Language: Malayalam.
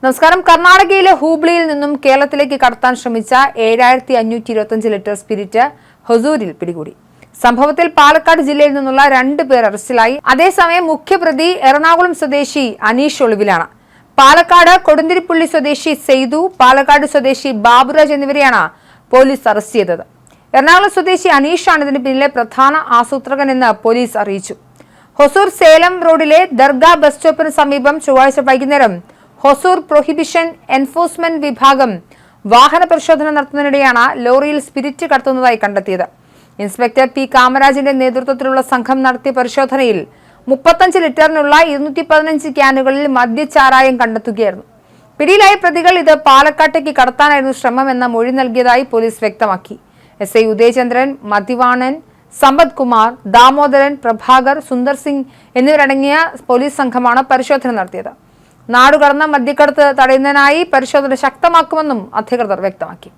നമസ്കാരം. കർണാടകയിലെ ഹൂബ്ലിയിൽ നിന്നും കേരളത്തിലേക്ക് കടത്താൻ ശ്രമിച്ച 7525 ലിറ്റർ സ്പിരിറ്റ് ഹൊസൂരിൽ പിടികൂടി. സംഭവത്തിൽ പാലക്കാട് ജില്ലയിൽ നിന്നുള്ള 2 പേർ അറസ്റ്റിലായി. അതേസമയം മുഖ്യപ്രതി എറണാകുളം സ്വദേശി അനീഷ് ഒളിവിലാണ്. പാലക്കാട് കൊടുന്തിരിപ്പുള്ളി സ്വദേശി സെയ്തു, പാലക്കാട് സ്വദേശി ബാബുരാജ് എന്നിവരെയാണ് പോലീസ് അറസ്റ്റ് ചെയ്തത്. എറണാകുളം സ്വദേശി അനീഷാണ് ഇതിന് പിന്നിലെ പ്രധാന ആസൂത്രകനെന്ന് പോലീസ് അറിയിച്ചു. ഹൊസൂർ സേലം റോഡിലെ ദർഗ ബസ് സ്റ്റോപ്പിന് സമീപം ചൊവ്വാഴ്ച വൈകുന്നേരം ഹൊസൂർ പ്രൊഹിബിഷൻ എൻഫോഴ്സ്മെന്റ് വിഭാഗം വാഹന പരിശോധന നടത്തുന്നതിനിടെയാണ് ലോറിയിൽ സ്പിരിറ്റ് കടത്തുന്നതായി കണ്ടെത്തിയത്. ഇൻസ്പെക്ടർ പി കാമരാജിന്റെ നേതൃത്വത്തിലുള്ള സംഘം നടത്തിയ പരിശോധനയിൽ 35 ലിറ്ററിനുള്ള 215 ക്യാനുകളിൽ മദ്യചാരായം കണ്ടെത്തുകയായിരുന്നു. പിടിയിലായ പ്രതികൾ ഇത് പാലക്കാട്ടേക്ക് കടത്താനായിരുന്നു ശ്രമമെന്ന മൊഴി നൽകിയതായി പോലീസ് വ്യക്തമാക്കി. SI ഉദയചന്ദ്രൻ, മതിവാണൻ, സമ്പത് കുമാർ, ദാമോദരൻ, പ്രഭാകർ, സുന്ദർ സിംഗ് എന്നിവരടങ്ങിയ പോലീസ് സംഘമാണ് പരിശോധന നടത്തിയത്. നാടുകടന്ന മദ്യക്കടത്ത് തടയുന്നതിനായി പരിശോധന ശക്തമാക്കുമെന്നും അധികൃതർ വ്യക്തമാക്കി.